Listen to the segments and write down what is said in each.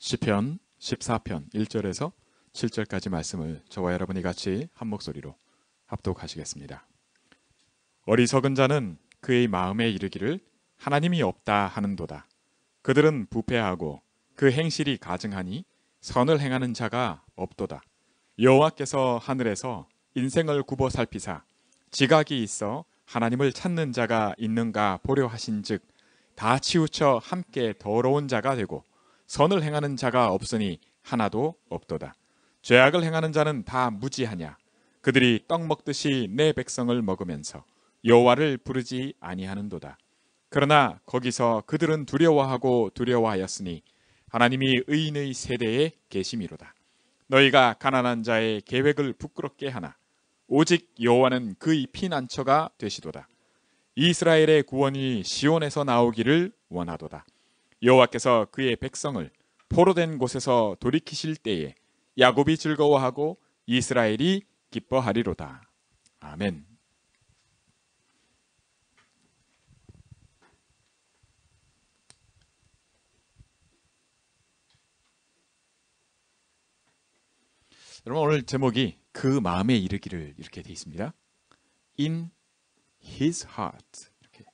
시편 14편 1절에서 7절까지 말씀을 저와 여러분이 같이 한 목소리로 합독하시겠습니다. 어리석은 자는 그의 마음에 이르기를 하나님이 없다 하는도다. 그들은 부패하고 그 행실이 가증하니 선을 행하는 자가 없도다. 여호와께서 하늘에서 인생을 굽어 살피사 지각이 있어 하나님을 찾는 자가 있는가 보려 하신즉 다 치우쳐 함께 더러운 자가 되고 선을 행하는 자가 없으니 하나도 없도다. 죄악을 행하는 자는 다 무지하냐. 그들이 떡 먹듯이 내 백성을 먹으면서 여호와를 부르지 아니하는도다. 그러나 거기서 그들은 두려워하고 두려워하였으니 하나님이 의인의 세대에 계심이로다. 너희가 가난한 자의 계획을 부끄럽게 하나 오직 여호와는 그의 피난처가 되시도다. 이스라엘의 구원이 시온에서 나오기를 원하도다. 여호와께서 그의 백성을 포로된 곳에서 돌이키실 때에 야곱이 즐거워하고 이스라엘이 기뻐하리로다. 아멘. 여러분, 오늘 제목이 그 마음에 이르기를 이렇게 되어 있습니다. In his heart. 이렇게.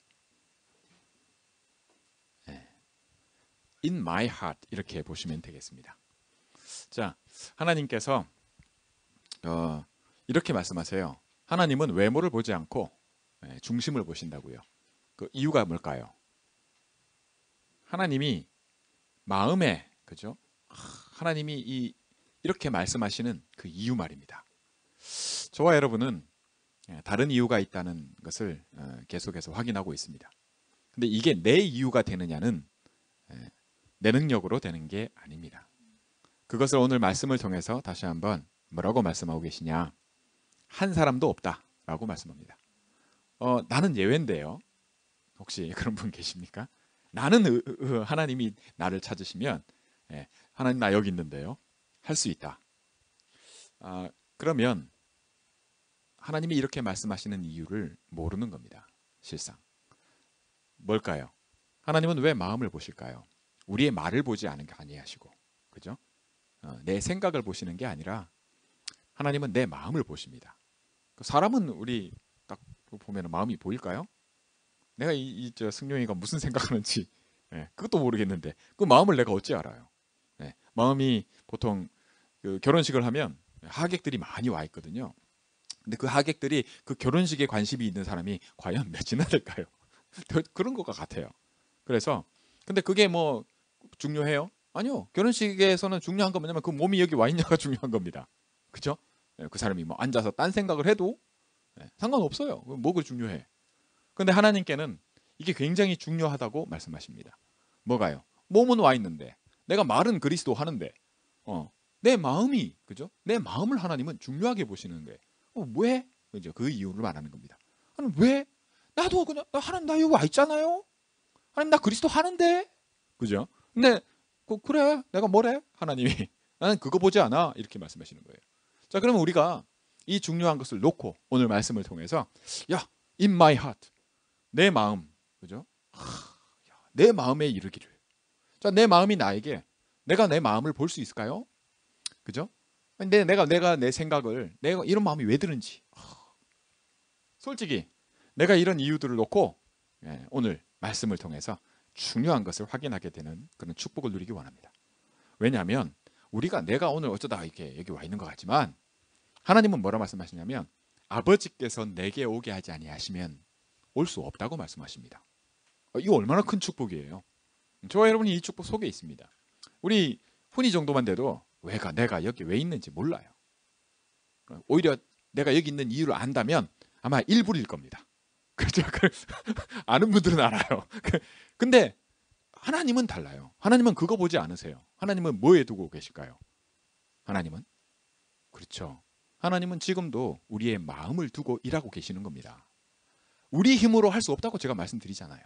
In my heart 이렇게 보시면 되겠습니다. 자, 하나님께서 이렇게 말씀하세요. 하나님은 외모를 보지 않고 중심을 보신다고요. 그 이유가 뭘까요? 하나님이 마음에, 그죠? 하나님이 이렇게 말씀하시는 그 이유 말입니다. 저와 여러분은 다른 이유가 있다는 것을 계속해서 확인하고 있습니다. 근데 이게 내 이유가 되느냐는 내 능력으로 되는 게 아닙니다. 그것을 오늘 말씀을 통해서 다시 한번 뭐라고 말씀하고 계시냐? 한 사람도 없다라고 말씀합니다. 나는 예외인데요. 혹시 그런 분 계십니까? 나는 하나님이 나를 찾으시면 하나님 나 여기 있는데요. 할 수 있다. 그러면 하나님이 이렇게 말씀하시는 이유를 모르는 겁니다. 실상. 뭘까요? 하나님은 왜 마음을 보실까요? 우리의 말을 보지 않은 게 아니하시고, 그죠? 내 생각을 보시는 게 아니라 하나님은 내 마음을 보십니다. 사람은 우리 딱 보면 마음이 보일까요? 내가 저 승용이가 무슨 생각하는지 그것도 모르겠는데 그 마음을 내가 어찌 알아요? 마음이 보통 그 결혼식을 하면 하객들이 많이 와 있거든요. 근데 그 하객들이 그 결혼식에 관심이 있는 사람이 과연 몇이나 될까요? 그런 것과 같아요. 그래서 근데 그게 뭐 중요해요? 아니요. 결혼식에서는 중요한 건 뭐냐면 그 몸이 여기 와 있냐가 중요한 겁니다. 그죠? 그 사람이 뭐 앉아서 딴 생각을 해도 상관없어요. 뭐가 중요해? 근데 하나님께는 이게 굉장히 중요하다고 말씀하십니다. 뭐가요? 몸은 와 있는데 내가 말은 그리스도 하는데 내 마음이, 그죠? 내 마음을 하나님은 중요하게 보시는데 왜? 그죠? 그 이유를 말하는 겁니다. 하나님 왜? 나도 그냥 하나님 나 여기 와 있잖아요. 하나님 나 그리스도 하는데, 그죠? 근데 그래 내가 뭐래? 하나님이 나는 그거 보지 않아 이렇게 말씀하시는 거예요. 자, 그러면 우리가 이 중요한 것을 놓고 오늘 말씀을 통해서 in my heart 내 마음, 그죠? 내 마음에 이르기를. 자, 내 마음이 나에게 내가 내 마음을 볼 수 있을까요? 그죠? 근데 내가 내 생각을 내가 이런 마음이 왜 드는지 솔직히 내가 이런 이유들을 놓고 오늘 말씀을 통해서 중요한 것을 확인하게 되는 그런 축복을 누리기 원합니다. 왜냐하면 내가 오늘 어쩌다 이렇게 여기 와 있는 것 같지만 하나님은 뭐라 말씀하시냐면 아버지께서 내게 오게 하지 아니하시면 올 수 없다고 말씀하십니다. 이거 얼마나 큰 축복이에요. 저와 여러분이 이 축복 속에 있습니다. 우리 훈이 정도만 돼도 내가 여기 왜 있는지 몰라요. 오히려 내가 여기 있는 이유를 안다면 아마 일부일 겁니다. 그렇죠? 아는 분들은 알아요. 근데 하나님은 달라요. 하나님은 그거 보지 않으세요. 하나님은 뭐에 두고 계실까요? 하나님은 그렇죠. 하나님은 지금도 우리의 마음을 두고 일하고 계시는 겁니다. 우리 힘으로 할 수 없다고 제가 말씀드리잖아요.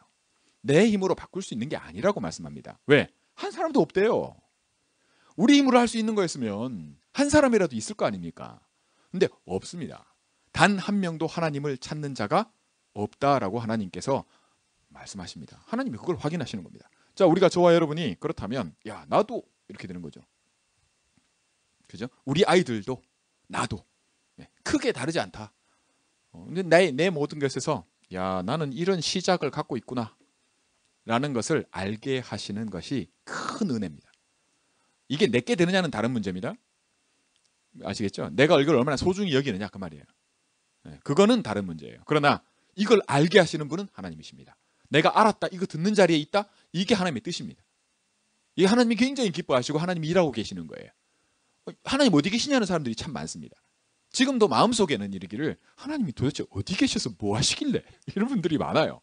내 힘으로 바꿀 수 있는 게 아니라고 말씀합니다. 왜? 한 사람도 없대요. 우리 힘으로 할 수 있는 거였으면 한 사람이라도 있을 거 아닙니까? 근데 없습니다. 단 한 명도 하나님을 찾는 자가 없다라고 하나님께서 말씀하십니다. 하나님이 그걸 확인하시는 겁니다. 자, 우리가 저와 여러분이 그렇다면 나도 이렇게 되는 거죠. 그죠? 우리 아이들도 나도 크게 다르지 않다. 근데 내 모든 것에서 야, 나는 이런 시작을 갖고 있구나 라는 것을 알게 하시는 것이 큰 은혜입니다. 이게 내게 되느냐는 다른 문제입니다. 아시겠죠? 내가 이걸 얼마나 소중히 여기느냐 그 말이에요. 그거는 다른 문제예요. 그러나 이걸 알게 하시는 분은 하나님이십니다. 내가 알았다, 이거 듣는 자리에 있다, 이게 하나님의 뜻입니다. 이게 하나님이 굉장히 기뻐하시고 하나님이 일하고 계시는 거예요. 하나님 어디 계시냐는 사람들이 참 많습니다. 지금도 마음속에는 이르기를 하나님이 도대체 어디 계셔서 뭐 하시길래 이런 분들이 많아요.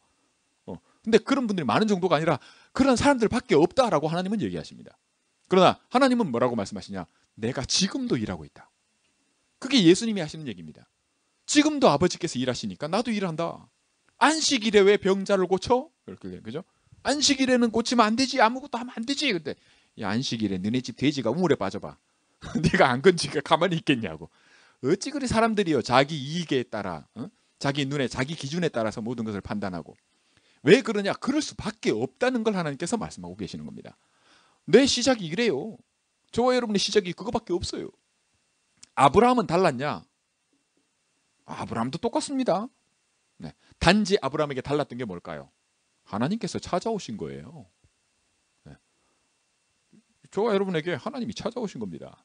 근데 그런 분들이 많은 정도가 아니라 그런 사람들밖에 없다라고 하나님은 얘기하십니다. 그러나 하나님은 뭐라고 말씀하시냐? 내가 지금도 일하고 있다. 그게 예수님이 하시는 얘기입니다. 지금도 아버지께서 일하시니까 나도 일한다. 안식일에 왜 병자를 고쳐? 그렇게 그죠? 안식일에는 고치면 안 되지, 아무것도 하면 안 되지. 근데 야, 안식일에 너네 집 돼지가 우물에 빠져봐. 네가 안 건지가 가만히 있겠냐고. 어찌 그리 사람들이요, 자기 이익에 따라, 자기 눈에, 자기 기준에 따라서 모든 것을 판단하고. 왜 그러냐? 그럴 수밖에 없다는 걸 하나님께서 말씀하고 계시는 겁니다. 내 시작이 이래요. 저와 여러분의 시작이 그거밖에 없어요. 아브라함은 달랐냐? 아브라함도 똑같습니다. 네. 단지 아브라함에게 달랐던 게 뭘까요? 하나님께서 찾아오신 거예요. 네. 저와 여러분에게 하나님이 찾아오신 겁니다.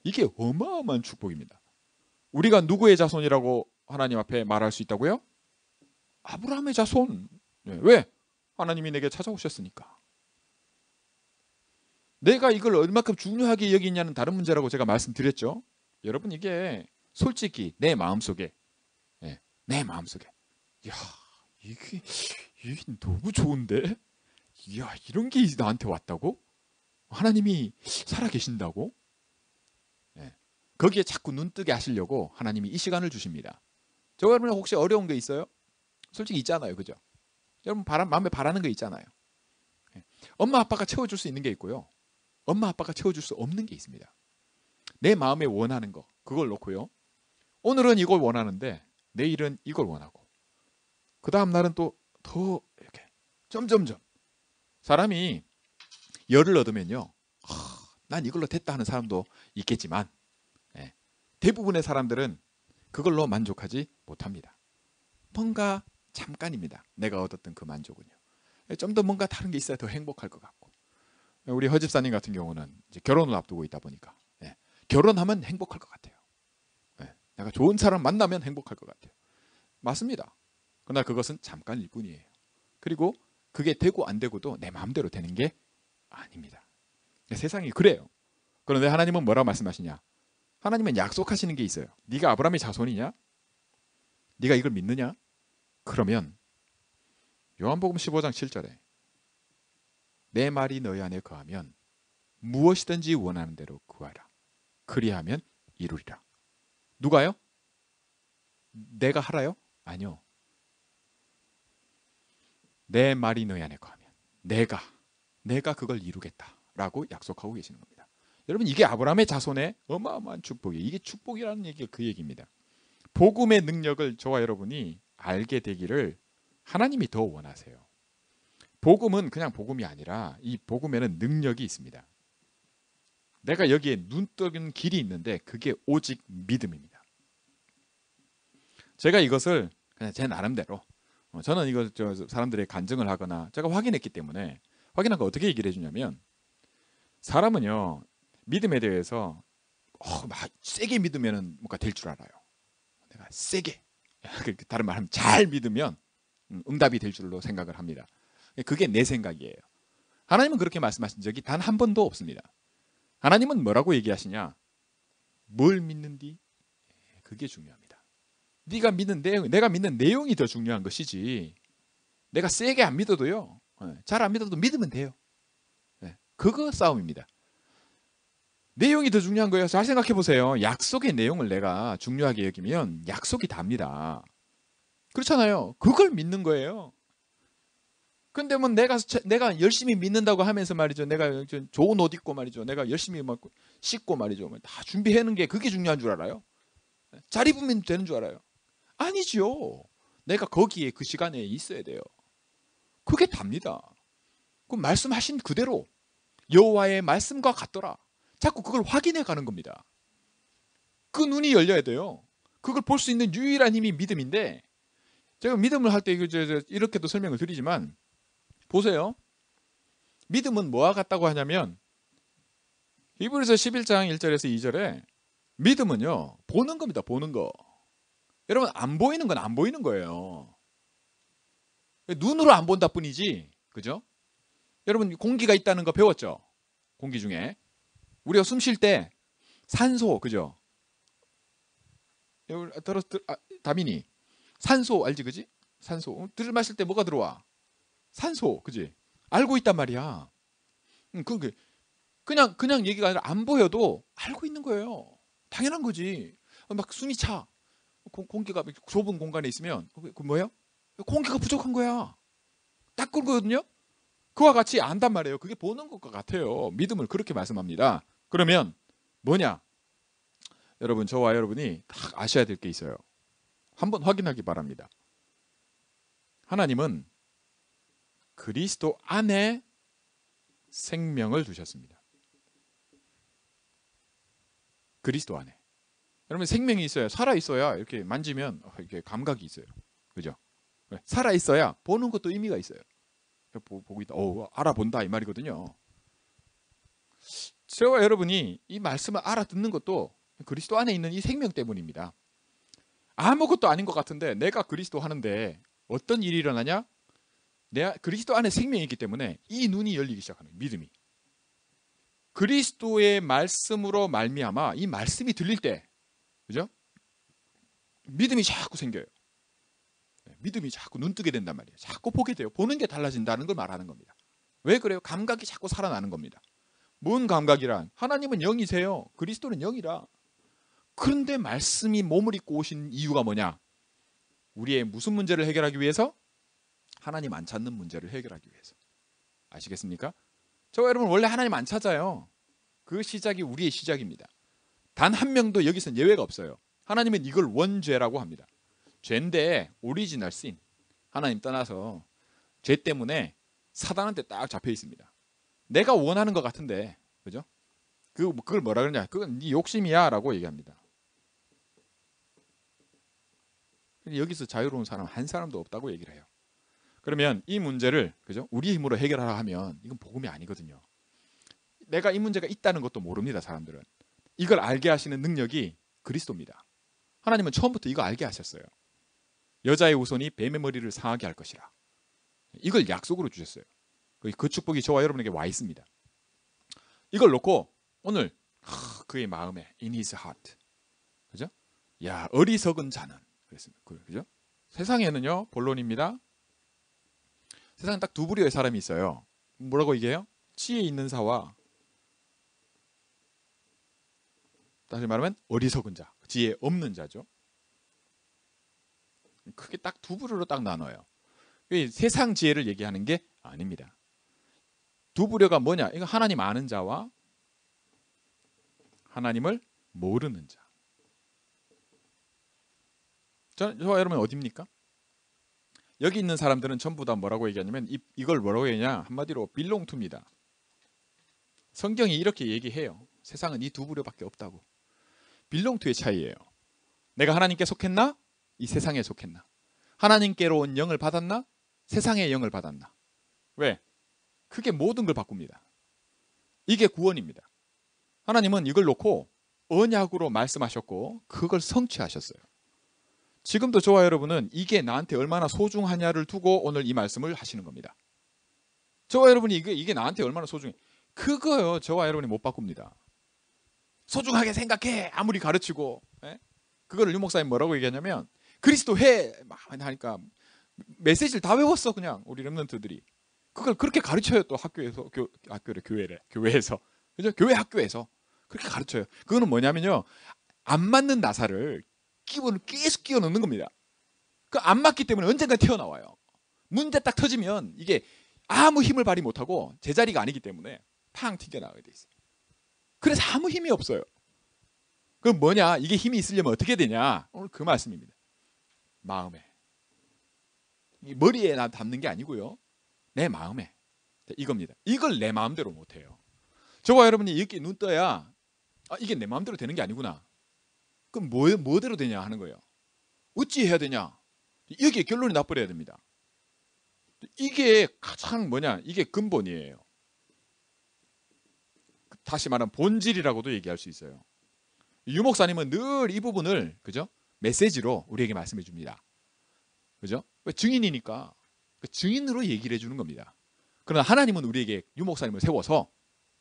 이게 어마어마한 축복입니다. 우리가 누구의 자손이라고 하나님 앞에 말할 수 있다고요? 아브라함의 자손. 네. 왜? 하나님이 내게 찾아오셨으니까. 내가 이걸 얼마큼 중요하게 여기냐는 다른 문제라고 제가 말씀드렸죠. 여러분, 이게 솔직히 내 마음속에, 내 마음속에, 이야, 이게 너무 좋은데? 이야, 이런 게 나한테 왔다고? 하나님이 살아계신다고? 거기에 자꾸 눈뜨게 하시려고 하나님이 이 시간을 주십니다. 저 여러분 혹시 어려운 게 있어요? 솔직히 있잖아요, 그죠? 여러분 마음에 바라는 거 있잖아요. 엄마 아빠가 채워줄 수 있는 게 있고요, 엄마 아빠가 채워줄 수 없는 게 있습니다. 내 마음에 원하는 거, 그걸 놓고요, 오늘은 이걸 원하는데 내일은 이걸 원하고, 그 다음 날은 또 더 이렇게 점점점. 사람이 열을 얻으면요, 난 이걸로 됐다 하는 사람도 있겠지만 대부분의 사람들은 그걸로 만족하지 못합니다. 뭔가 잠깐입니다. 내가 얻었던 그 만족은요. 좀 더 뭔가 다른 게 있어야 더 행복할 것 같고. 우리 허집사님 같은 경우는 이제 결혼을 앞두고 있다 보니까 결혼하면 행복할 것 같아요. 내가 좋은 사람 만나면 행복할 것 같아요. 맞습니다. 그러나 그것은 잠깐일 뿐이에요. 그리고 그게 되고 안 되고도 내 마음대로 되는 게 아닙니다. 세상이 그래요. 그런데 하나님은 뭐라고 말씀하시냐? 하나님은 약속하시는 게 있어요. 네가 아브라함의 자손이냐? 네가 이걸 믿느냐? 그러면 요한복음 15장 7절에 내 말이 너희 안에 거하면 무엇이든지 원하는 대로 구하라. 그리하면 이루리라. 누가요? 내가 하라요? 아니요. 내 말이 너희 안에 거하면 내가 그걸 이루겠다라고 약속하고 계시는 겁니다. 여러분, 이게 아브라함의 자손의 어마어마한 축복이에요. 이게 축복이라는 얘기가 그 얘기입니다. 복음의 능력을 저와 여러분이 알게 되기를 하나님이 더 원하세요. 복음은 그냥 복음이 아니라 이 복음에는 능력이 있습니다. 내가 여기에 눈 뜨는 길이 있는데 그게 오직 믿음입니다. 제가 이것을 그냥 제 나름대로, 저는 이거 사람들의 간증을 하거나 제가 확인했기 때문에, 확인한 거 어떻게 얘기를 해주냐면, 사람은요 믿음에 대해서 막 세게 믿으면 뭔가 될 줄 알아요. 내가 세게, 다른 말하면 잘 믿으면 응답이 될 줄로 생각을 합니다. 그게 내 생각이에요. 하나님은 그렇게 말씀하신 적이 단 한 번도 없습니다. 하나님은 뭐라고 얘기하시냐? 뭘 믿는디? 그게 중요합니다. 네가 믿는 내용, 내가 믿는 내용이 더 중요한 것이지, 내가 세게 안 믿어도요, 잘 안 믿어도 믿으면 돼요. 그거 싸움입니다. 내용이 더 중요한 거예요. 잘 생각해 보세요. 약속의 내용을 내가 중요하게 여기면 약속이 답니다. 그렇잖아요. 그걸 믿는 거예요. 근데 뭐 내가 열심히 믿는다고 하면서 말이죠, 내가 좋은 옷 입고 말이죠, 내가 열심히 막 씻고 말이죠, 다 준비해 놓은 게 그게 중요한 줄 알아요? 잘 입으면 되는 줄 알아요? 아니죠. 내가 거기에 그 시간에 있어야 돼요. 그게 답니다. 그 말씀하신 그대로 여호와의 말씀과 같더라. 자꾸 그걸 확인해 가는 겁니다. 그 눈이 열려야 돼요. 그걸 볼 수 있는 유일한 힘이 믿음인데, 제가 믿음을 할 때 이렇게도 설명을 드리지만, 보세요. 믿음은 뭐와 같다고 하냐면 히브리서 11장 1절에서 2절에 믿음은요, 보는 겁니다. 보는 거. 여러분, 안 보이는 건 안 보이는 거예요. 눈으로 안 본다 뿐이지. 그죠? 여러분, 공기가 있다는 거 배웠죠? 공기 중에 우리가 숨 쉴 때 산소, 그죠? 다민이 산소 알지? 그지? 산소. 들 마실 때 뭐가 들어와? 산소, 그지? 알고 있단 말이야. 그냥 얘기가 아니라 안 보여도 알고 있는 거예요. 당연한 거지. 막 숨이 차. 공기가 좁은 공간에 있으면 그 뭐예요? 공기가 부족한 거야. 딱 그거거든요. 그와 같이 안단 말이에요. 그게 보는 것과 같아요. 믿음을 그렇게 말씀합니다. 그러면 뭐냐? 여러분, 저와 여러분이 딱 아셔야 될 게 있어요. 한번 확인하기 바랍니다. 하나님은 그리스도 안에 생명을 두셨습니다. 그리스도 안에. 여러분, 생명이 있어야, 살아 있어야 이렇게 만지면 이렇게 감각이 있어요. 그죠? 살아 있어야 보는 것도 의미가 있어요. 보고 있다. 알아본다 이 말이거든요. 저와 여러분이 이 말씀을 알아듣는 것도 그리스도 안에 있는 이 생명 때문입니다. 아무것도 아닌 것 같은데 내가 그리스도 하는데 어떤 일이 일어나냐? 내가 그리스도 안에 생명이 있기 때문에 이 눈이 열리기 시작하는 거예요. 믿음이. 그리스도의 말씀으로 말미암아 이 말씀이 들릴 때, 그죠? 믿음이 자꾸 생겨요. 믿음이 자꾸 눈뜨게 된단 말이에요. 자꾸 보게 돼요. 보는 게 달라진다는 걸 말하는 겁니다. 왜 그래요? 감각이 자꾸 살아나는 겁니다. 뭔 감각이란? 하나님은 영이세요. 그리스도는 영이라. 그런데 말씀이 몸을 입고 오신 이유가 뭐냐? 우리의 무슨 문제를 해결하기 위해서? 하나님 안 찾는 문제를 해결하기 위해서. 아시겠습니까? 저와 여러분 원래 하나님 안 찾아요. 그 시작이 우리의 시작입니다. 단 한 명도 여기서는 예외가 없어요. 하나님은 이걸 원죄라고 합니다. 죄인데 오리지널 신. 하나님 떠나서 죄 때문에 사단한테 딱 잡혀 있습니다. 내가 원하는 것 같은데, 그죠? 그걸 뭐라 그러냐? 그건 네 욕심이야 라고 얘기합니다. 여기서 자유로운 사람 한 사람도 없다고 얘기를 해요. 그러면 이 문제를, 그죠? 우리 힘으로 해결하라 하면 이건 복음이 아니거든요. 내가 이 문제가 있다는 것도 모릅니다. 사람들은. 이걸 알게 하시는 능력이 그리스도입니다. 하나님은 처음부터 이거 알게 하셨어요. 여자의 후손이 뱀의 머리를 상하게 할 것이라. 이걸 약속으로 주셨어요. 그 축복이 저와 여러분에게 와 있습니다. 이걸 놓고 오늘 그의 마음에 in his heart, 그죠? 야, 어리석은 자는 그랬습니다. 그죠? 세상에는요, 본론입니다. 세상에 딱 두 부류의 사람이 있어요. 뭐라고 얘기해요? 지혜 있는 자와, 다시 말하면 어리석은 자, 지혜 없는 자죠. 크게 딱 두 부류로 딱 나눠요. 세상 지혜를 얘기하는 게 아닙니다. 두 부류가 뭐냐? 이거 하나님 아는 자와 하나님을 모르는 자. 저와 여러분 어디입니까? 여기 있는 사람들은 전부 다 뭐라고 얘기하냐면 이걸 뭐라고 얘기하냐? 한마디로 빌롱투입니다. 성경이 이렇게 얘기해요. 세상은 이 두 부류밖에 없다고. 빌롱투의 차이예요. 내가 하나님께 속했나? 이 세상에 속했나? 하나님께로 온 영을 받았나? 세상의 영을 받았나? 왜? 그게 모든 걸 바꿉니다. 이게 구원입니다. 하나님은 이걸 놓고 언약으로 말씀하셨고 그걸 성취하셨어요. 지금도 저와 여러분은 이게 나한테 얼마나 소중하냐를 두고 오늘 이 말씀을 하시는 겁니다. 저와 여러분이 이게 나한테 얼마나 소중해. 그거요, 저와 여러분이 못 바꿉니다. 소중하게 생각해 아무리 가르치고. 그거를 유 목사님 뭐라고 얘기하냐면 그리스도 해 막 하니까 메시지를 다 외웠어. 그냥 우리 렘넌트들이 그걸 그렇게 가르쳐요. 또 학교에서 교회에서, 그죠? 교회 학교에서 그렇게 가르쳐요. 그거는 뭐냐면요, 안 맞는 나사를 계속 끼워 넣는 겁니다. 그 안 맞기 때문에 언젠가 튀어나와요. 문제 딱 터지면 이게 아무 힘을 발휘 못하고 제자리가 아니기 때문에 팡 튕겨나가게 돼 있어요. 그래서 아무 힘이 없어요. 그럼 뭐냐? 이게 힘이 있으려면 어떻게 되냐? 오늘 그 말씀입니다. 마음에. 머리에 나 담는 게 아니고요. 내 마음에. 이겁니다. 이걸 내 마음대로 못해요. 저와 여러분이 이렇게 눈 떠야 이게 내 마음대로 되는 게 아니구나. 그럼 뭐대로 되냐 하는 거예요. 어찌 해야 되냐? 여기에 결론이 나버려야 됩니다. 이게 가장 이게 근본이에요. 다시 말하면 본질이라고도 얘기할 수 있어요. 유 목사님은 늘 이 부분을 그죠? 메시지로 우리에게 말씀해 줍니다. 그죠? 증인이니까 그 증인으로 얘기를 해주는 겁니다. 그러나 하나님은 우리에게 유 목사님을 세워서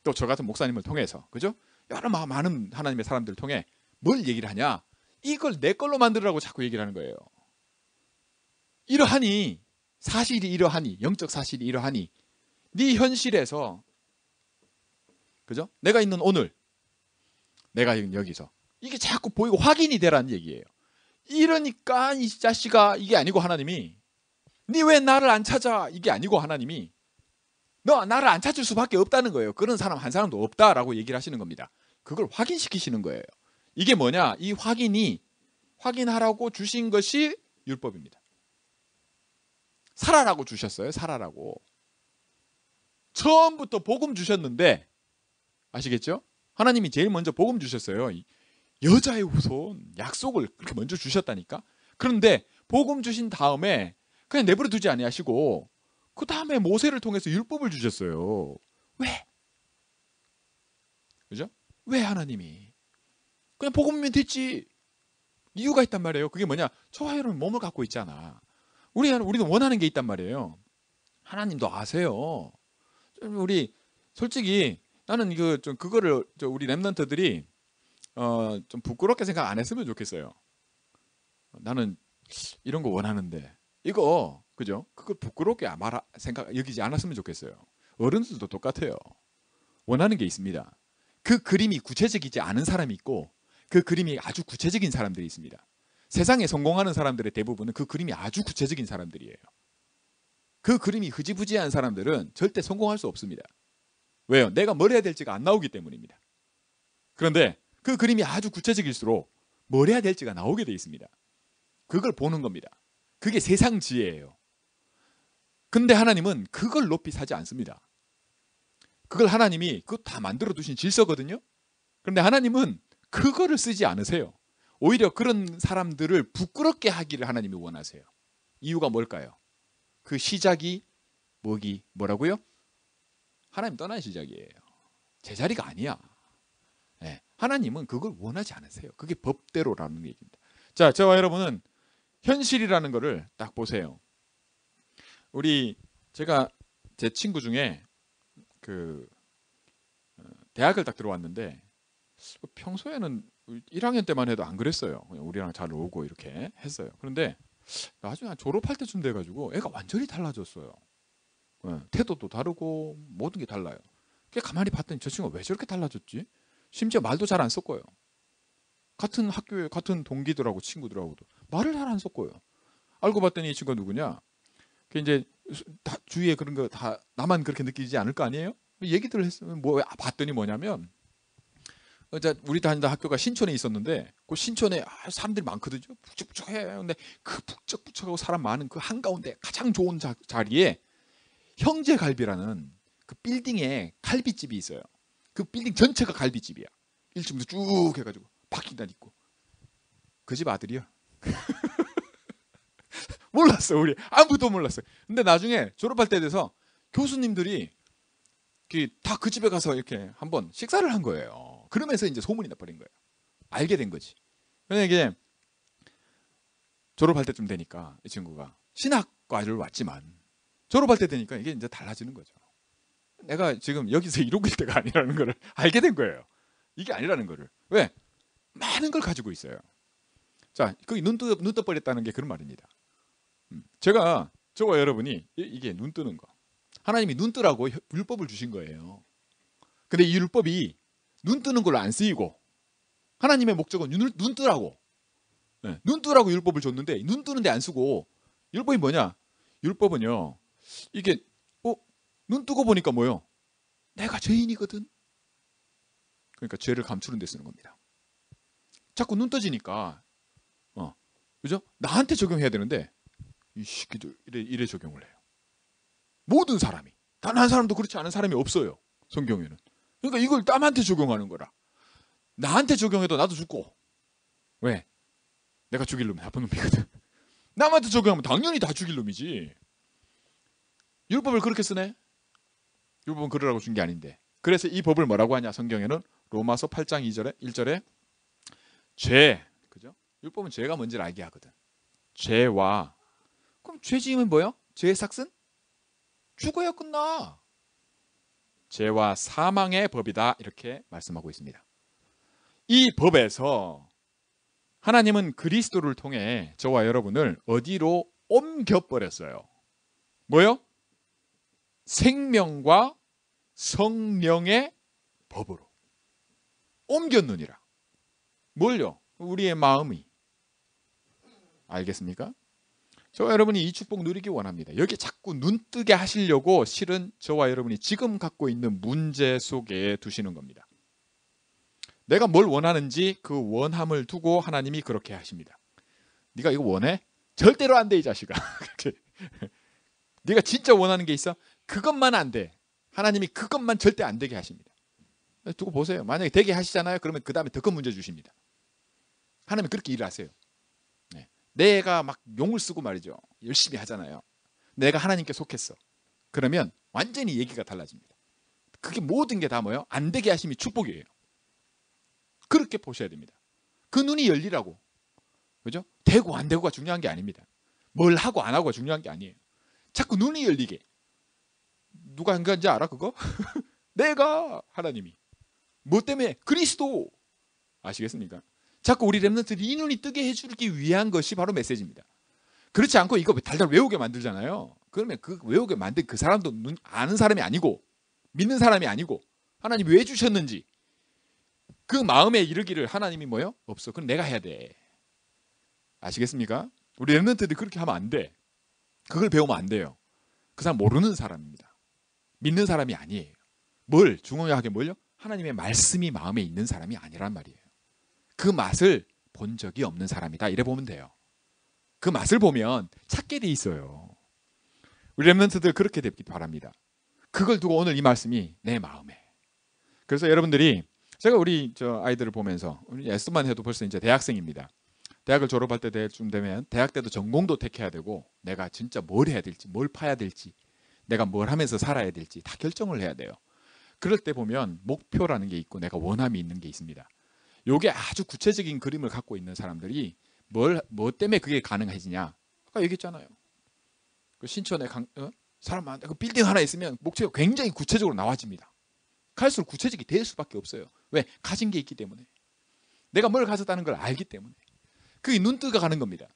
또 저 같은 목사님을 통해서 그죠? 여러 많은 하나님의 사람들을 통해 뭘 얘기를 하냐? 이걸 내 걸로 만들으라고 자꾸 얘기를 하는 거예요. 이러하니 사실이 이러하니 영적 사실이 이러하니 네 현실에서 그죠? 내가 있는 오늘 내가 있는 여기서 이게 자꾸 보이고 확인이 되라는 얘기예요. 이러니까 이 자식아 이게 아니고 하나님이 네 왜 나를 안 찾아 이게 아니고 하나님이 너 나를 안 찾을 수밖에 없다는 거예요. 그런 사람 한 사람도 없다라고 얘기를 하시는 겁니다. 그걸 확인시키시는 거예요. 이게 뭐냐? 이 확인하라고 주신 것이 율법입니다. 살아라고 주셨어요. 살아라고. 처음부터 복음 주셨는데 아시겠죠? 하나님이 제일 먼저 복음 주셨어요. 여자의 후손 약속을 그렇게 먼저 주셨다니까. 그런데 복음 주신 다음에 그냥 내버려 두지 아니하시고 그 다음에 모세를 통해서 율법을 주셨어요. 왜? 그죠? 왜 하나님이? 그냥 복음이면 됐지. 이유가 있단 말이에요. 그게 뭐냐? 저와 여러분 몸을 갖고 있잖아. 우리는 원하는 게 있단 말이에요. 하나님도 아세요. 우리 솔직히 나는 그거를 우리 랩런트들이 좀 부끄럽게 생각 안 했으면 좋겠어요. 나는 이런 거 원하는데 이거 그죠? 그걸 부끄럽게 여기지 않았으면 좋겠어요. 어른들도 똑같아요. 원하는 게 있습니다. 그 그림이 구체적이지 않은 사람이 있고 그 그림이 아주 구체적인 사람들이 있습니다. 세상에 성공하는 사람들의 대부분은 그 그림이 아주 구체적인 사람들이에요. 그 그림이 흐지부지한 사람들은 절대 성공할 수 없습니다. 왜요? 내가 뭘 해야 될지가 안 나오기 때문입니다. 그런데 그 그림이 아주 구체적일수록 뭘 해야 될지가 나오게 돼 있습니다. 그걸 보는 겁니다. 그게 세상 지혜예요. 근데 하나님은 그걸 높이 사지 않습니다. 그걸 하나님이 그거 다 만들어 두신 질서거든요. 그런데 하나님은 그거를 쓰지 않으세요. 오히려 그런 사람들을 부끄럽게 하기를 하나님이 원하세요. 이유가 뭘까요? 그 시작이 뭐라고요? 하나님 떠난 시작이에요. 제자리가 아니야. 네. 하나님은 그걸 원하지 않으세요. 그게 법대로라는 얘기입니다. 자, 저와 여러분은 현실이라는 거를 딱 보세요. 제가 제 친구 중에 대학을 딱 들어왔는데 평소에는 1학년 때만 해도 안 그랬어요. 그냥 우리랑 잘 놀고 이렇게 했어요. 그런데 나중에 졸업할 때쯤 돼가지고 애가 완전히 달라졌어요. 태도도 다르고 모든 게 달라요. 가만히 봤더니 저 친구가 왜 저렇게 달라졌지? 심지어 말도 잘 안 섞어요. 같은 학교에 같은 동기들하고 친구들하고도 말을 잘 안 섞어요. 알고 봤더니 이 친구가 누구냐? 이제 다 주위에 그런 거 다 나만 그렇게 느끼지 않을 거 아니에요? 얘기들을 했으면 봤더니 뭐냐면 우리 다니던 학교가 신촌에 있었는데 그 신촌에 사람들이 많거든요. 북적북적해. 근데 그 북적북적하고 사람 많은 그 한가운데 가장 좋은 자리에 형제갈비라는 그 빌딩에 갈비집이 있어요. 그 빌딩 전체가 갈비집이야. 1층부터 쭉 해가지고 바퀴 다 있고. 그 집 아들이요. 몰랐어. 우리 아무도 몰랐어요. 근데 나중에 졸업할 때 돼서 교수님들이 다 그 집에 가서 이렇게 한번 식사를 한 거예요. 그러면서 이제 소문이 나버린 거예요. 알게 된 거지. 근데 이게 졸업할 때쯤 되니까 이 친구가 신학과를 왔지만 졸업할 때 되니까 이게 이제 달라지는 거죠. 내가 지금 여기서 이러고 있을 때가 아니라는 걸 알게 된 거예요. 이게 아니라는 거를. 왜? 많은 걸 가지고 있어요. 자, 그게 눈 떠버렸다는 게 그런 말입니다. 저와 여러분이 이게 눈 뜨는 거. 하나님이 눈 뜨라고 율법을 주신 거예요. 근데 이 율법이 눈 뜨는 걸로 안 쓰이고 하나님의 목적은 눈 뜨라고. 네, 눈 뜨라고 율법을 줬는데 눈 뜨는데 안 쓰고 율법이 뭐냐? 율법은요. 이게 눈 뜨고 보니까 뭐요? 내가 죄인이거든. 그러니까 죄를 감추는 데 쓰는 겁니다. 자꾸 눈 떠지니까 그죠? 나한테 적용해야 되는데 이 새끼들 이래 적용을 해요. 모든 사람이. 단 한 사람도 그렇지 않은 사람이 없어요. 성경에는. 그러니까 이걸 남한테 적용하는 거라. 나한테 적용해도 나도 죽고. 왜? 내가 죽일 놈이 나쁜 놈이거든. 남한테 적용하면 당연히 다 죽일 놈이지. 율법을 그렇게 쓰네. 율법은 그러라고 준 게 아닌데. 그래서 이 법을 뭐라고 하냐? 성경에는 로마서 8장 1절에 죄, 그죠? 율법은 죄가 뭔지를 알게 하거든. 죄와, 그럼 죄 지으면 뭐야? 죄의 삭은? 죽어야 끝나. 죄와 사망의 법이다, 이렇게 말씀하고 있습니다. 이 법에서 하나님은 그리스도를 통해 저와 여러분을 어디로 옮겨버렸어요? 뭐요? 생명과 성령의 법으로 옮겼느니라. 뭘요? 우리의 마음이. 알겠습니까? 저와 여러분이 이 축복 누리기 원합니다. 여기 자꾸 눈뜨게 하시려고 실은 저와 여러분이 지금 갖고 있는 문제 속에 두시는 겁니다. 내가 뭘 원하는지 그 원함을 두고 하나님이 그렇게 하십니다. 네가 이거 원해? 절대로 안 돼, 이 자식아. 네가 진짜 원하는 게 있어? 그것만 안 돼. 하나님이 그것만 절대 안 되게 하십니다. 두고 보세요. 만약에 되게 하시잖아요. 그러면 그 다음에 더 큰 문제 주십니다. 하나님이 그렇게 일을 하세요. 네. 내가 막 용을 쓰고 말이죠. 열심히 하잖아요. 내가 하나님께 속했어. 그러면 완전히 얘기가 달라집니다. 그게 모든 게 다 뭐예요? 안 되게 하심이 축복이에요. 그렇게 보셔야 됩니다. 그 눈이 열리라고. 그죠? 되고 안 되고가 중요한 게 아닙니다. 뭘 하고 안 하고가 중요한 게 아니에요. 자꾸 눈이 열리게. 누가 한 건지 알아, 그거? 내가 하나님이. 뭐 때문에? 그리스도. 아시겠습니까? 자꾸 우리 렘넌트들이 이 눈이 뜨게 해주기 위한 것이 바로 메시지입니다. 그렇지 않고 이거 달달 외우게 만들잖아요. 그러면 그 외우게 만든 그 사람도 아는 사람이 아니고 믿는 사람이 아니고 하나님이 왜 주셨는지 그 마음에 이르기를 하나님이 뭐요? 없어. 그럼 내가 해야 돼. 아시겠습니까? 우리 렘넌트들이 그렇게 하면 안 돼. 그걸 배우면 안 돼요. 그 사람 모르는 사람입니다. 믿는 사람이 아니에요. 뭘 중요하게 뭘요? 하나님의 말씀이 마음에 있는 사람이 아니란 말이에요. 그 맛을 본 적이 없는 사람이다. 이래 보면 돼요. 그 맛을 보면 찾게 돼 있어요. 우리 렘넌트들 그렇게 되기 바랍니다. 그걸 두고 오늘 이 말씀이 내 마음에. 그래서 여러분들이 제가 우리 저 아이들을 보면서 우리 에스만 해도 벌써 이제 대학생입니다. 대학을 졸업할 때쯤 되면 대학 때도 전공도 택해야 되고 내가 진짜 뭘 해야 될지 뭘 파야 될지 내가 뭘 하면서 살아야 될지 다 결정을 해야 돼요. 그럴 때 보면 목표라는 게 있고 내가 원함이 있는 게 있습니다. 요게 아주 구체적인 그림을 갖고 있는 사람들이 뭐 때문에 그게 가능해지냐? 아까 얘기했잖아요. 그 신촌에 사람 많은데 그 빌딩 하나 있으면 목표가 굉장히 구체적으로 나와집니다. 갈수록 구체적이 될 수밖에 없어요. 왜? 가진 게 있기 때문에. 내가 뭘 가졌다는 걸 알기 때문에. 그게 눈뜨가 가는 겁니다.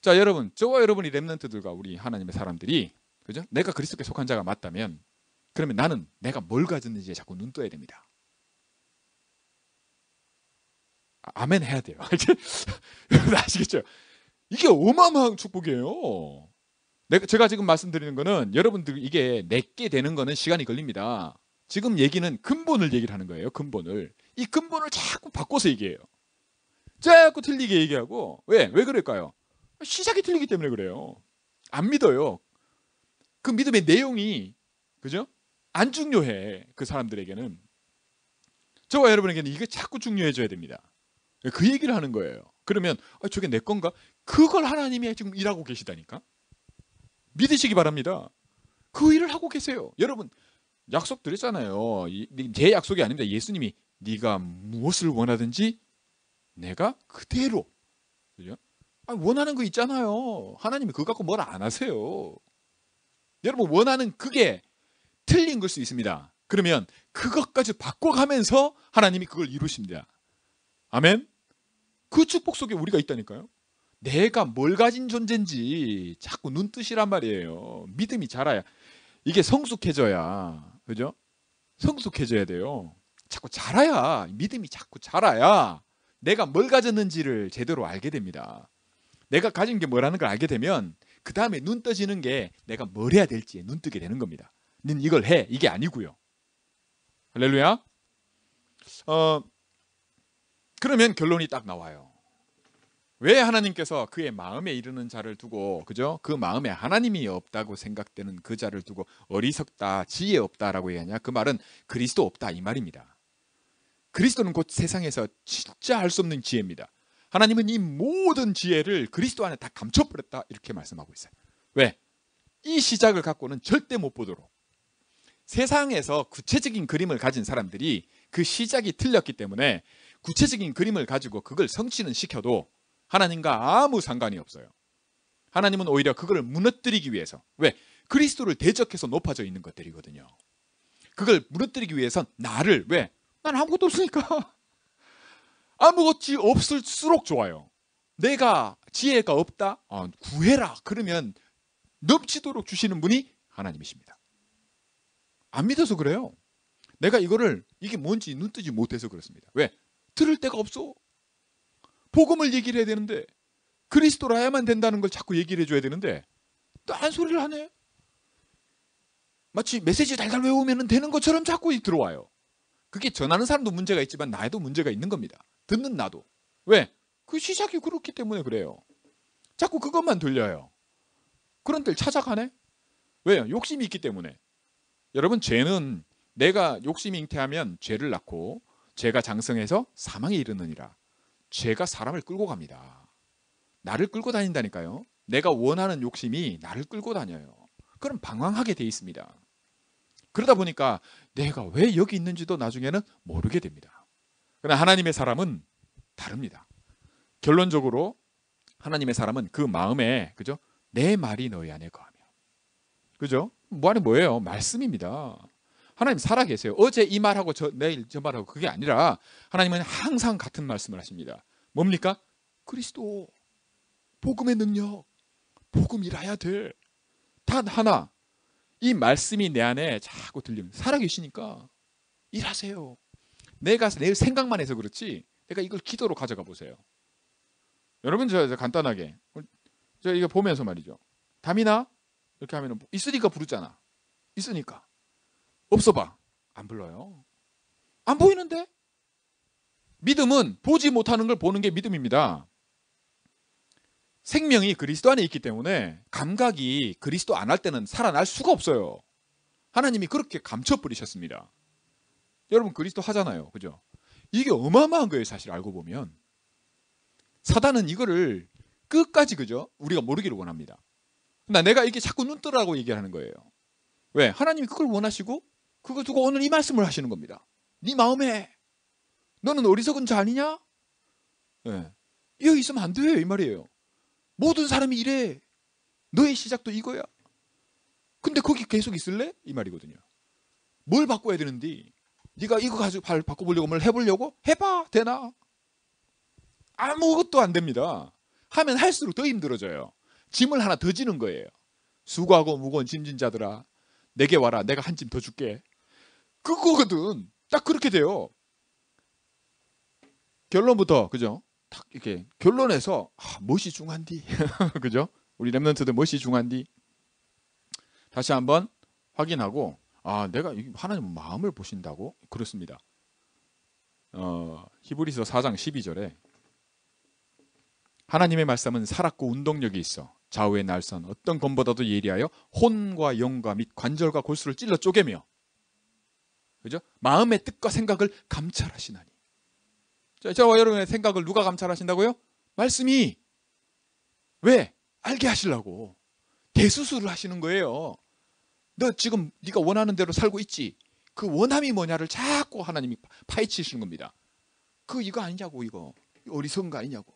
자, 여러분, 저와 여러분이 렘넌트들과 우리 하나님의 사람들이 그죠? 내가 그리스도께 속한 자가 맞다면 그러면 나는 내가 뭘 가졌는지에 자꾸 눈 떠야 됩니다. 아멘 해야 돼요. 여러분 아시겠죠? 이게 어마어마한 축복이에요. 제가 지금 말씀드리는 거는 여러분들 이게 내게 되는 거는 시간이 걸립니다. 지금 얘기는 근본을 얘기를 하는 거예요. 근본을. 이 근본을 자꾸 바꿔서 얘기해요. 자꾸 틀리게 얘기하고 왜 그럴까요? 시작이 틀리기 때문에 그래요. 안 믿어요. 그 믿음의 내용이 그죠? 안 중요해. 그 사람들에게는. 저와 여러분에게는 이게 자꾸 중요해져야 됩니다. 그 얘기를 하는 거예요. 그러면 저게 내 건가? 그걸 하나님이 지금 일하고 계시다니까. 믿으시기 바랍니다. 그 일을 하고 계세요. 여러분 약속 드렸잖아요. 제 약속이 아닙니다. 예수님이 네가 무엇을 원하든지 내가 그대로 그죠? 원하는 거 있잖아요. 하나님이 그거 갖고 뭘 안 하세요. 여러분 원하는 그게 틀린 걸 수 있습니다. 그러면 그것까지 바꿔가면서 하나님이 그걸 이루십니다. 아멘. 그 축복 속에 우리가 있다니까요. 내가 뭘 가진 존재인지 자꾸 눈뜨시란 말이에요. 믿음이 자라야 이게 성숙해져야 그죠? 성숙해져야 돼요. 자꾸 자라야 믿음이 자꾸 자라야 내가 뭘 가졌는지를 제대로 알게 됩니다. 내가 가진 게 뭐라는 걸 알게 되면 그 다음에 눈 떠지는 게 내가 뭘 해야 될지에 눈 뜨게 되는 겁니다. 넌 이걸 해 이게 아니고요. 할렐루야. 그러면 결론이 딱 나와요. 왜 하나님께서 그의 마음에 이르는 자를 두고, 그죠? 그 마음에 하나님이 없다고 생각되는 그 자를 두고 어리석다, 지혜 없다라고 얘기하냐? 그 말은 그리스도 없다 이 말입니다. 그리스도는 곧 세상에서 진짜 할 수 없는 지혜입니다. 하나님은 이 모든 지혜를 그리스도 안에 다 감춰버렸다 이렇게 말씀하고 있어요. 왜? 이 시작을 갖고는 절대 못 보도록. 세상에서 구체적인 그림을 가진 사람들이 그 시작이 틀렸기 때문에 구체적인 그림을 가지고 그걸 성취는 시켜도 하나님과 아무 상관이 없어요. 하나님은 오히려 그걸 무너뜨리기 위해서, 왜? 그리스도를 대적해서 높아져 있는 것들이거든요. 그걸 무너뜨리기 위해선 나를, 왜? 난 아무것도 없으니까. 아무것이 없을수록 좋아요. 내가 지혜가 없다? 구해라. 그러면 넘치도록 주시는 분이 하나님이십니다. 안 믿어서 그래요. 내가 이게 뭔지 눈뜨지 못해서 그렇습니다. 왜? 들을 데가 없어. 복음을 얘기를 해야 되는데, 그리스도라야만 된다는 걸 자꾸 얘기를 해줘야 되는데 딴 소리를 하네. 마치 메시지 달달 외우면 되는 것처럼 자꾸 들어와요. 그게 전하는 사람도 문제가 있지만 나에도 문제가 있는 겁니다. 듣는 나도. 왜? 그 시작이 그렇기 때문에 그래요. 자꾸 그것만 들려요. 그런 데를 찾아가네. 왜요? 욕심이 있기 때문에. 여러분, 죄는 내가 욕심이 잉태하면 죄를 낳고 죄가 장성해서 사망에 이르느니라. 죄가 사람을 끌고 갑니다. 나를 끌고 다닌다니까요. 내가 원하는 욕심이 나를 끌고 다녀요. 그럼 방황하게 돼 있습니다. 그러다 보니까 내가 왜 여기 있는지도 나중에는 모르게 됩니다. 그러나 하나님의 사람은 다릅니다. 결론적으로 하나님의 사람은 그 마음에, 그죠? 내 말이 너희 안에 거하며. 그죠? 뭐 안에 뭐예요? 말씀입니다. 하나님 살아계세요. 어제 이 말하고 내일 저 말하고 그게 아니라 하나님은 항상 같은 말씀을 하십니다. 뭡니까? 그리스도, 복음의 능력, 복음이라야 돼. 단 하나, 이 말씀이 내 안에 자꾸 들리면 살아계시니까 일하세요. 내가 내 생각만 해서 그렇지 내가 이걸 기도로 가져가 보세요. 여러분, 저 간단하게 저 이거 보면서 말이죠. 담이나 이렇게 하면 있으니까 부르잖아. 있으니까. 없어봐. 안 불러요. 안 보이는데? 믿음은 보지 못하는 걸 보는 게 믿음입니다. 생명이 그리스도 안에 있기 때문에 감각이 그리스도 안 할 때는 살아날 수가 없어요. 하나님이 그렇게 감춰버리셨습니다. 여러분, 그리스도 하잖아요. 그죠? 이게 어마어마한 거예요. 사실 알고 보면. 사단은 이거를 끝까지, 그죠? 우리가 모르기를 원합니다. 나 내가 이게 자꾸 눈 뜨라고 얘기하는 거예요. 왜? 하나님이 그걸 원하시고 그걸 두고 오늘 이 말씀을 하시는 겁니다. 네 마음에 너는 어리석은 자 아니냐? 네. 여기 있으면 안 돼, 이 말이에요. 모든 사람이 이래. 너의 시작도 이거야. 근데 거기 계속 있을래? 이 말이거든요. 뭘 바꿔야 되는데 네가 이거 가지고 바꿔보려고 뭘 해보려고? 해봐. 되나? 아무것도 안 됩니다. 하면 할수록 더 힘들어져요. 짐을 하나 더 지는 거예요. 수고하고 무거운 짐진 자들아, 내게 와라. 내가 한 짐 더 줄게. 그거거든. 딱 그렇게 돼요. 결론부터, 그죠? 딱 이렇게 결론에서 무엇이 중요한디? 그죠? 우리 렘넌트들 무엇이 중요한디? 다시 한번 확인하고, 내가 하나님 마음을 보신다고? 그렇습니다. 히브리서 4장 12절에 하나님의 말씀은 살았고 운동력이 있어 좌우의 날선 어떤 검보다도 예리하여 혼과 영과 및 관절과 골수를 찔러 쪼개며, 그죠? 마음의 뜻과 생각을 감찰하시나니. 저와 여러분의 생각을 누가 감찰하신다고요? 말씀이. 왜? 알게 하시려고 대수술을 하시는 거예요. 너 지금 네가 원하는 대로 살고 있지? 그 원함이 뭐냐를 자꾸 하나님이 파헤치시는 겁니다. 이거 아니냐고, 이거 어리석은 거 아니냐고.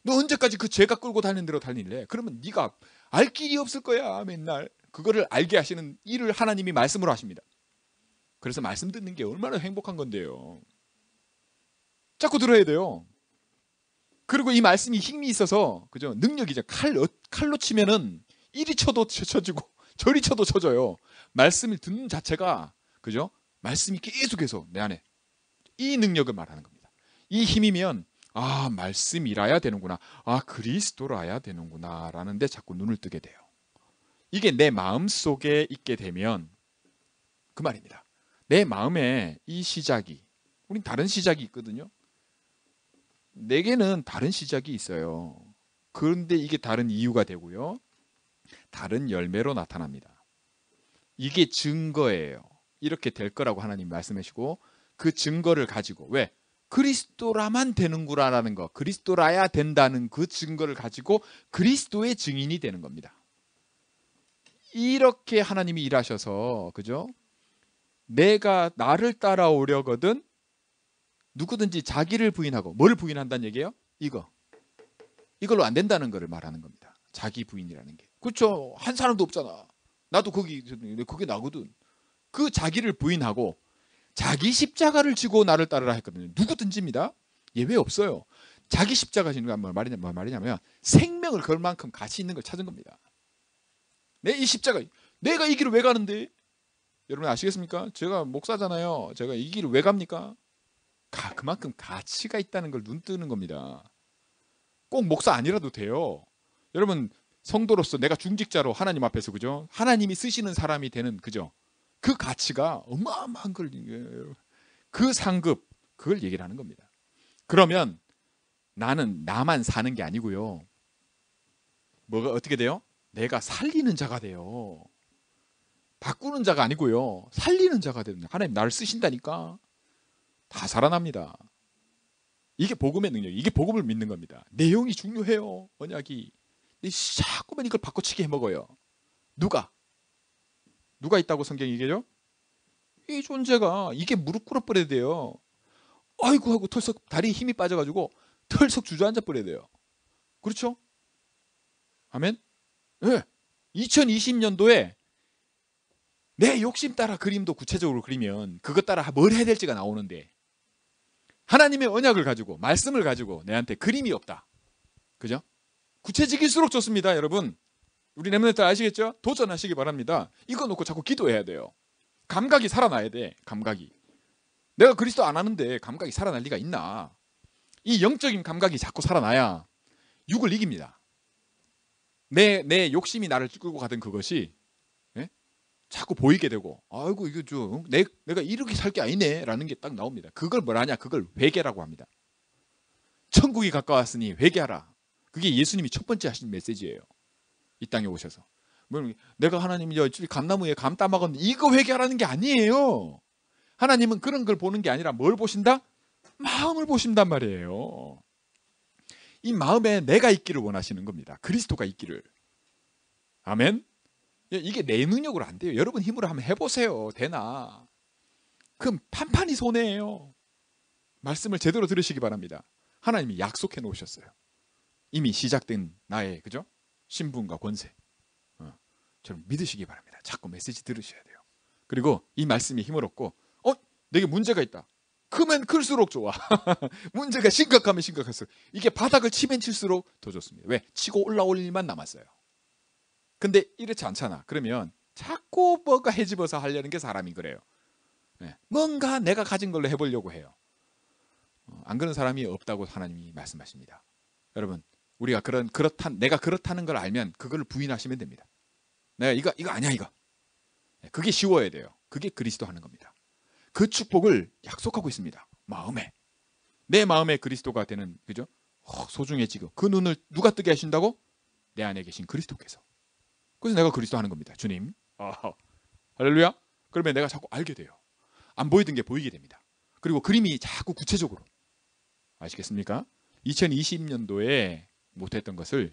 너 언제까지 그 죄가 끌고 다니는 대로 달릴래? 그러면 네가 알 길이 없을 거야. 맨날 그거를 알게 하시는 일을 하나님이 말씀으로 하십니다. 그래서 말씀 듣는 게 얼마나 행복한 건데요. 자꾸 들어야 돼요. 그리고 이 말씀이 힘이 있어서, 그죠? 능력이죠. 칼로 치면은 이리 쳐도 쳐지고 저리 쳐도 쳐져요. 말씀을 듣는 자체가, 그죠? 말씀이 계속해서 내 안에 이 능력을 말하는 겁니다. 이 힘이면 말씀이라야 되는구나. 그리스도라야 되는구나 라는 데 자꾸 눈을 뜨게 돼요. 이게 내 마음속에 있게 되면 그 말입니다. 내 마음에 이 시작이, 우린 다른 시작이 있거든요. 내게는 다른 시작이 있어요. 그런데 이게 다른 이유가 되고요. 다른 열매로 나타납니다. 이게 증거예요. 이렇게 될 거라고 하나님 말씀하시고 그 증거를 가지고 왜? 그리스도라만 되는구나라는 거, 그리스도라야 된다는 그 증거를 가지고 그리스도의 증인이 되는 겁니다. 이렇게 하나님이 일하셔서 그죠? 내가 나를 따라오려거든 누구든지 자기를 부인하고 뭘 부인한다는 얘기예요? 이걸로 안 된다는 것을 말하는 겁니다. 자기 부인이라는 게. 그렇죠. 한 사람도 없잖아. 나도 그게 나거든. 그 자기를 부인하고 자기 십자가를 지고 나를 따르라 했거든요. 누구든지입니다. 예외 없어요. 자기 십자가 지는 건 뭐 말이냐면 생명을 걸 만큼 가치 있는 걸 찾은 겁니다. 내 이 십자가 내가 이 길을 왜 가는데? 여러분 아시겠습니까? 제가 목사잖아요. 제가 이 길을 왜 갑니까? 그만큼 가치가 있다는 걸 눈뜨는 겁니다. 꼭 목사 아니라도 돼요. 여러분 성도로서 내가 중직자로 하나님 앞에서 그죠? 하나님이 쓰시는 사람이 되는 그죠? 그 가치가 어마어마한 걸 그 상급 그걸 얘기를 하는 겁니다. 그러면 나는 나만 사는 게 아니고요. 뭐가 어떻게 돼요? 내가 살리는 자가 돼요. 바꾸는 자가 아니고요. 살리는 자가 되는 하나님 나를 쓰신다니까 다 살아납니다. 이게 복음의 능력, 이게 복음을 믿는 겁니다. 내용이 중요해요. 언약이. 자꾸만 이걸 바꿔치기 해먹어요. 누가 있다고 성경이 얘기해요? 이 존재가 이게 무릎 꿇어 버려야 돼요. 아이고 하고 털썩 다리에 힘이 빠져가지고 털썩 주저앉아 버려야 돼요. 그렇죠? 아멘? 네. 2020년도에 내 욕심 따라 그림도 구체적으로 그리면 그것 따라 뭘 해야 될지가 나오는데 하나님의 언약을 가지고 말씀을 가지고 내한테 그림이 없다. 그죠? 구체적일수록 좋습니다. 여러분 우리 렘넌트 아시겠죠? 도전하시기 바랍니다. 이거 놓고 자꾸 기도해야 돼요. 감각이 살아나야 돼. 감각이. 내가 그리스도 안 하는데 감각이 살아날 리가 있나. 이 영적인 감각이 자꾸 살아나야 육을 이깁니다. 내 욕심이 나를 끌고 가던 그것이 자꾸 보이게 되고 아이고 이거 좀 내가 이렇게 살 게 아니네 라는 게 딱 나옵니다. 그걸 뭐라냐? 그걸 회개라고 합니다. 천국이 가까웠으니 회개하라. 그게 예수님이 첫 번째 하신 메시지예요. 이 땅에 오셔서 내가 하나님이 감나무에 감 따먹었는데 이거 회개하라는 게 아니에요. 하나님은 그런 걸 보는 게 아니라 뭘 보신다? 마음을 보신단 말이에요. 이 마음에 내가 있기를 원하시는 겁니다. 그리스도가 있기를. 아멘. 이게 내 능력으로 안 돼요. 여러분 힘으로 한번 해보세요. 되나? 그럼 판판이 손해예요. 말씀을 제대로 들으시기 바랍니다. 하나님이 약속해 놓으셨어요. 이미 시작된 나의 그죠? 신분과 권세. 저는 믿으시기 바랍니다. 자꾸 메시지 들으셔야 돼요. 그리고 이 말씀이 힘을 얻고 내게 문제가 있다. 크면 클수록 좋아. 문제가 심각하면 심각할수록 이게 바닥을 치면 칠수록 더 좋습니다. 왜? 치고 올라올 일만 남았어요. 근데 이렇지 않잖아. 그러면 자꾸 뭔가 헤집어서 하려는 게 사람이 그래요. 뭔가 내가 가진 걸로 해보려고 해요. 안 그런 사람이 없다고 하나님이 말씀하십니다. 여러분 우리가 내가 그렇다는 걸 알면 그걸 부인하시면 됩니다. 내가 이거 아니야 이거. 그게 쉬워야 돼요. 그게 그리스도 하는 겁니다. 그 축복을 약속하고 있습니다. 마음에. 내 마음에 그리스도가 되는 그죠? 소중해지고 그 눈을 누가 뜨게 하신다고? 내 안에 계신 그리스도께서. 그래서 내가 그리스도 하는 겁니다. 주님. 할렐루야. 그러면 내가 자꾸 알게 돼요. 안 보이던 게 보이게 됩니다. 그리고 그림이 자꾸 구체적으로. 아시겠습니까? 2020년도에 못했던 것을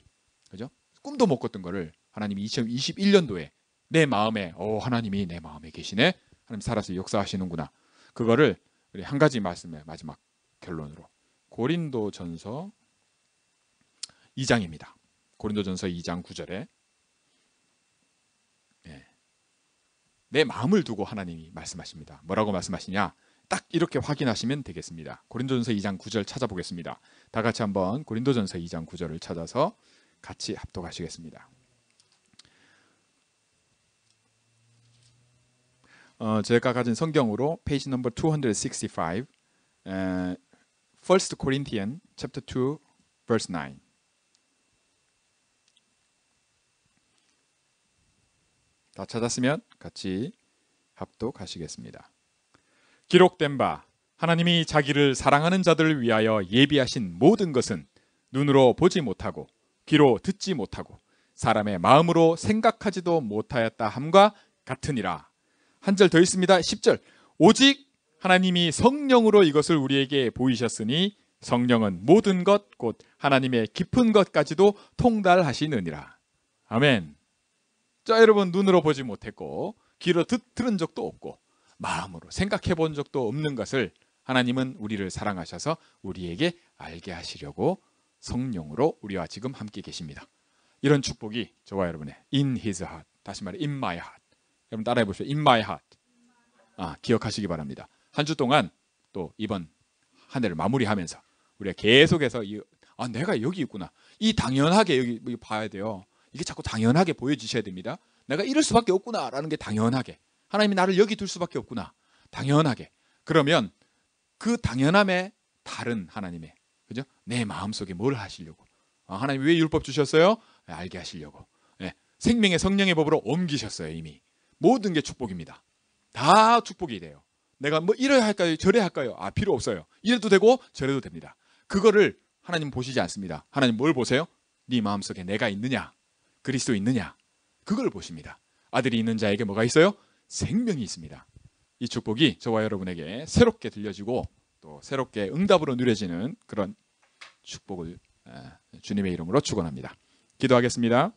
그죠? 꿈도 못 꿨던 거를 하나님이 2021년도에 내 마음에 하나님이 내 마음에 계시네. 하나님 살아서 역사하시는구나. 그거를 우리 한 가지 말씀의 마지막 결론으로 고린도전서 2장입니다. 고린도전서 2장 9절에 내 마음을 두고 하나님이 말씀하십니다. 뭐라고 말씀하시냐? 딱 이렇게 확인하시면 되겠습니다. 고린도전서 2장 9절 찾아보겠습니다. 다 같이 한번 고린도전서 2장 9절을 찾아서 같이 합독하시겠습니다. 제가 가진 성경으로 페이지 넘버 265 1 Corinthians chapter 2 verse 9 다 찾았으면 같이 합독하시겠습니다. 기록된 바 하나님이 자기를 사랑하는 자들을 위하여 예비하신 모든 것은 눈으로 보지 못하고 귀로 듣지 못하고 사람의 마음으로 생각하지도 못하였다 함과 같으니라. 한 절 더 있습니다. 10절. 오직 하나님이 성령으로 이것을 우리에게 보이셨으니 성령은 모든 것 곧 하나님의 깊은 것까지도 통달하시느니라. 아멘. 자, 여러분, 눈으로 보지 못했고 귀로 들은 적도 없고 마음으로 생각해 본 적도 없는 것을 하나님은 우리를 사랑하셔서 우리에게 알게 하시려고 성령으로 우리와 지금 함께 계십니다. 이런 축복이 저와 여러분의 in his heart, 다시 말해 in my heart. 여러분 따라해 보시죠. in my heart. 기억하시기 바랍니다. 한 주 동안 또 이번 한 해를 마무리하면서 우리가 계속해서 내가 여기 있구나. 이 당연하게 여기 봐야 돼요. 이게 자꾸 당연하게 보여지셔야 됩니다. 내가 이럴 수밖에 없구나라는 게 당연하게. 하나님이 나를 여기 둘 수밖에 없구나. 당연하게. 그러면 그 당연함에 다른 하나님의, 그죠? 내 마음속에 뭘 하시려고. 하나님 왜 율법 주셨어요? 알게 하시려고. 생명의 성령의 법으로 옮기셨어요. 이미. 모든 게 축복입니다. 다 축복이 돼요. 내가 뭐 이래야 할까요? 저래야 할까요? 필요 없어요. 이래도 되고 저래도 됩니다. 그거를 하나님 보시지 않습니다. 하나님 뭘 보세요? 네 마음속에 내가 있느냐? 그리스도 있느냐? 그걸 보십니다. 아들이 있는 자에게 뭐가 있어요? 생명이 있습니다. 이 축복이 저와 여러분에게 새롭게 들려지고 또 새롭게 응답으로 누려지는 그런 축복을 주님의 이름으로 축원합니다. 기도하겠습니다.